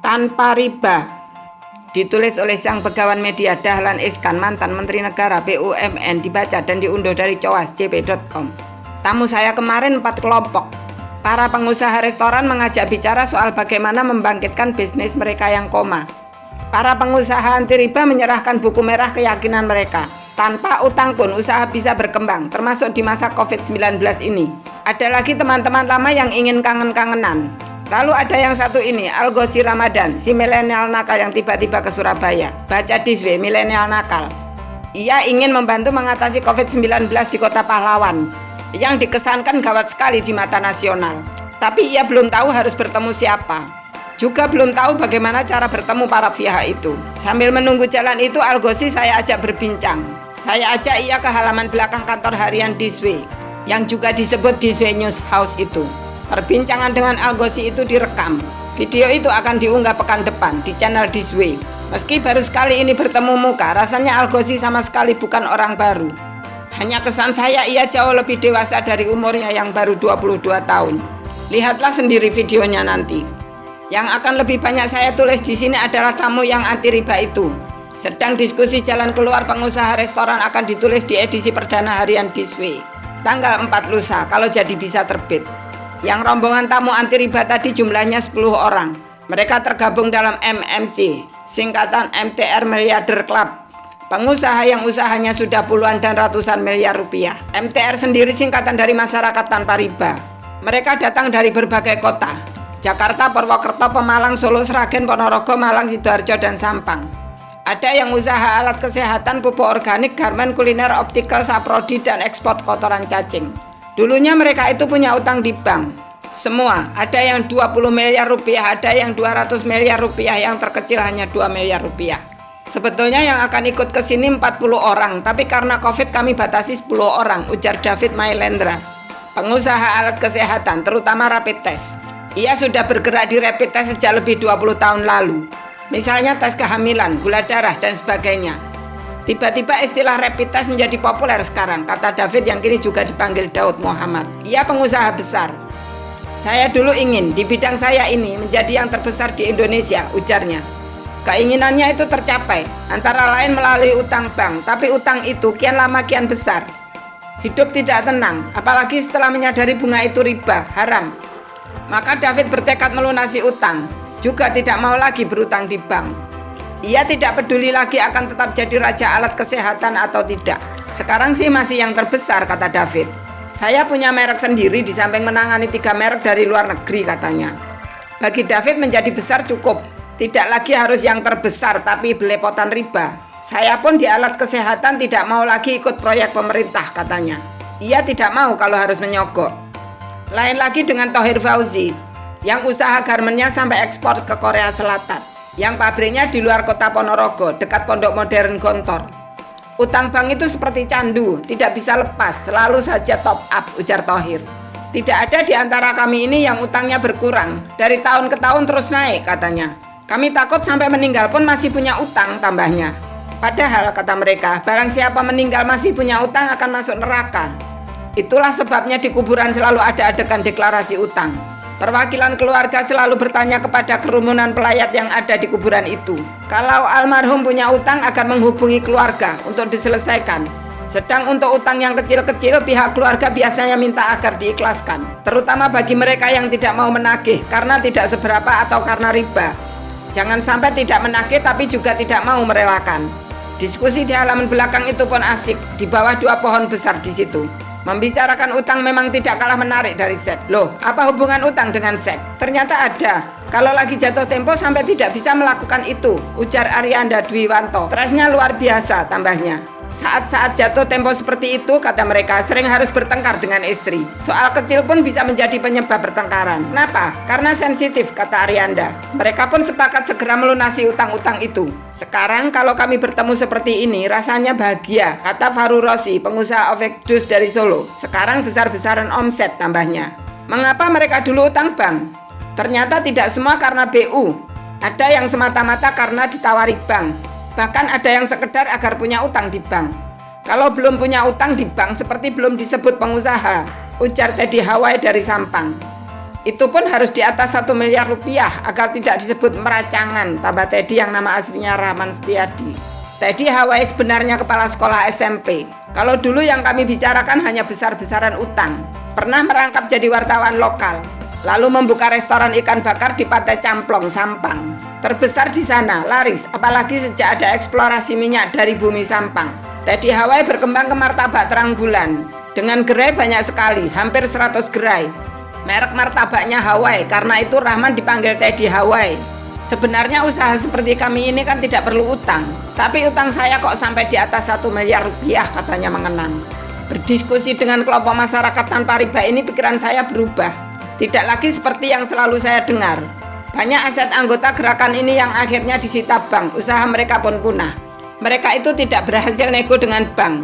tanpa riba. Ditulis oleh Sang Begawan Media Dahlan Iskan, mantan Menteri Negara BUMN, dibaca dan diunduh dari coasjp.com. Tamu saya kemarin 4 kelompok. Para pengusaha restoran mengajak bicara soal bagaimana membangkitkan bisnis mereka yang koma. Para pengusaha anti riba menyerahkan buku merah keyakinan mereka. Tanpa utang pun usaha bisa berkembang, termasuk di masa COVID-19 ini. Ada lagi teman-teman lama yang ingin kangen-kangenan. Lalu ada yang satu ini, Al-Ghozi Ramadan, si milenial nakal yang tiba-tiba ke Surabaya. Baca Diswe, milenial nakal. Ia ingin membantu mengatasi COVID-19 di kota pahlawan, yang dikesankan gawat sekali di mata nasional. Tapi ia belum tahu harus bertemu siapa. Juga belum tahu bagaimana cara bertemu para pihak itu. Sambil menunggu jalan itu, Al-Ghozi saya ajak berbincang. Saya ajak ia ke halaman belakang kantor harian Diswe, yang juga disebut Diswe News House itu. Perbincangan dengan Al-Ghozi itu direkam. Video itu akan diunggah pekan depan di channel Diswe. Meski baru sekali ini bertemu muka, rasanya Al-Ghozi sama sekali bukan orang baru. Hanya kesan saya ia jauh lebih dewasa dari umurnya yang baru 22 tahun. Lihatlah sendiri videonya nanti. Yang akan lebih banyak saya tulis di sini adalah tamu yang anti riba itu. Sedang diskusi jalan keluar pengusaha restoran akan ditulis di edisi perdana harian Diswe. Tanggal 4 lusa kalau jadi bisa terbit. Yang rombongan tamu anti riba tadi jumlahnya 10 orang. Mereka tergabung dalam MMC, singkatan MTR Milliarder Club. Pengusaha yang usahanya sudah puluhan dan ratusan miliar rupiah. MTR sendiri singkatan dari masyarakat tanpa riba. Mereka datang dari berbagai kota. Jakarta, Purwokerto, Pemalang, Solo, Sragen, Ponorogo, Malang, Sidoarjo, dan Sampang. Ada yang usaha alat kesehatan, pupuk organik, garmen, kuliner, optical, saprodi, dan ekspor kotoran cacing. Dulunya mereka itu punya utang di bank. Semua, ada yang 20 miliar rupiah, ada yang 200 miliar rupiah, yang terkecil hanya 2 miliar rupiah. Sebetulnya yang akan ikut ke sini 40 orang, tapi karena Covid kami batasi 10 orang, ujar David Mailendra, pengusaha alat kesehatan, terutama rapid test. Ia sudah bergerak di rapid test sejak lebih 20 tahun lalu. Misalnya tes kehamilan, gula darah, dan sebagainya. Tiba-tiba istilah rapid test menjadi populer sekarang, kata David yang kini juga dipanggil Daud Muhammad. Ia pengusaha besar. Saya dulu ingin di bidang saya ini menjadi yang terbesar di Indonesia, ujarnya. Keinginannya itu tercapai, antara lain melalui utang bank, tapi utang itu kian lama kian besar. Hidup tidak tenang, apalagi setelah menyadari bunga itu riba, haram. Maka David bertekad melunasi utang, juga tidak mau lagi berutang di bank. Ia tidak peduli lagi akan tetap jadi raja alat kesehatan atau tidak. Sekarang sih masih yang terbesar, kata David. Saya punya merek sendiri di samping menangani 3 merek dari luar negeri, katanya. Bagi David menjadi besar cukup. Tidak lagi harus yang terbesar tapi belepotan riba. Saya pun di alat kesehatan tidak mau lagi ikut proyek pemerintah, katanya. Ia tidak mau kalau harus menyogok. Lain lagi dengan Thohir Fauzi, yang usaha garmennya sampai ekspor ke Korea Selatan, yang pabriknya di luar kota Ponorogo, dekat Pondok Modern Gontor. Utang bank itu seperti candu, tidak bisa lepas, selalu saja top up, ujar Thohir. Tidak ada di antara kami ini yang utangnya berkurang, dari tahun ke tahun terus naik, katanya. Kami takut sampai meninggal pun masih punya utang, tambahnya. Padahal, kata mereka, barang siapa meninggal masih punya utang akan masuk neraka. Itulah sebabnya di kuburan selalu ada adegan deklarasi utang. Perwakilan keluarga selalu bertanya kepada kerumunan pelayat yang ada di kuburan itu. Kalau almarhum punya utang akan menghubungi keluarga untuk diselesaikan. Sedang untuk utang yang kecil-kecil pihak keluarga biasanya minta agar diikhlaskan. Terutama bagi mereka yang tidak mau menagih karena tidak seberapa atau karena riba. Jangan sampai tidak menagih tapi juga tidak mau merelakan. Diskusi di halaman belakang itu pun asik, di bawah 2 pohon besar di situ. Membicarakan utang memang tidak kalah menarik dari seks. Loh, apa hubungan utang dengan seks? Ternyata ada. Kalau lagi jatuh tempo sampai tidak bisa melakukan itu, ujar Arianda Dwiwanto. Stresnya luar biasa, tambahnya. Saat-saat jatuh tempo seperti itu, kata mereka, sering harus bertengkar dengan istri. Soal kecil pun bisa menjadi penyebab pertengkaran. Kenapa? Karena sensitif, kata Arianda. Mereka pun sepakat segera melunasi utang-utang itu. Sekarang kalau kami bertemu seperti ini, rasanya bahagia, kata Faru Rosi, pengusaha Ovek Jus dari Solo. Sekarang besar-besaran omset, tambahnya. Mengapa mereka dulu utang bank? Ternyata tidak semua karena BU. Ada yang semata-mata karena ditawari bank. Bahkan ada yang sekedar agar punya utang di bank. Kalau belum punya utang di bank seperti belum disebut pengusaha, ujar Teddy Hawaii dari Sampang. Itu pun harus di atas 1 miliar rupiah agar tidak disebut meracangan, tambah Teddy yang nama aslinya Rahman Setiadi. Teddy Hawai sebenarnya kepala sekolah SMP. Kalau dulu yang kami bicarakan hanya besar-besaran utang. Pernah merangkap jadi wartawan lokal, lalu membuka restoran ikan bakar di Pantai Camplong, Sampang. Terbesar di sana, laris, apalagi sejak ada eksplorasi minyak dari bumi Sampang. Teddy Hawai berkembang ke martabak terang bulan. Dengan gerai banyak sekali, hampir 100 gerai. Merek martabaknya Hawai, karena itu Rahman dipanggil Teddy Hawai. Sebenarnya usaha seperti kami ini kan tidak perlu utang, tapi utang saya kok sampai di atas 1 miliar rupiah, katanya mengenang. Berdiskusi dengan kelompok masyarakat tanpa riba ini pikiran saya berubah. Tidak lagi seperti yang selalu saya dengar. Banyak aset anggota gerakan ini yang akhirnya disita bank, usaha mereka pun punah. Mereka itu tidak berhasil nego dengan bank.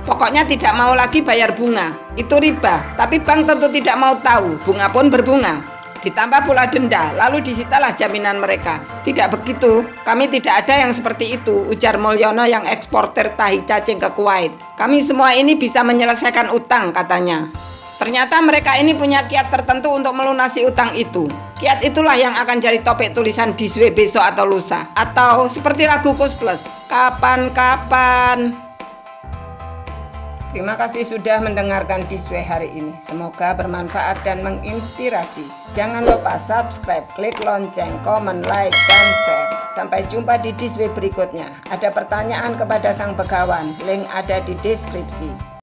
Pokoknya tidak mau lagi bayar bunga, itu riba, tapi bank tentu tidak mau tahu, bunga pun berbunga. Ditambah pula denda, lalu disitalah jaminan mereka. Tidak begitu, kami tidak ada yang seperti itu, ujar Mulyono yang eksportir tahi cacing ke Kuwait. Kami semua ini bisa menyelesaikan utang, katanya. Ternyata mereka ini punya kiat tertentu untuk melunasi utang itu. Kiat itulah yang akan jadi topik tulisan Diswe besok atau lusa. Atau seperti lagu Kus Plus, kapan-kapan. Terima kasih sudah mendengarkan Diswe hari ini. Semoga bermanfaat dan menginspirasi. Jangan lupa subscribe, klik lonceng, komen, like, dan share. Sampai jumpa di Diswe berikutnya. Ada pertanyaan kepada Sang Begawan, link ada di deskripsi.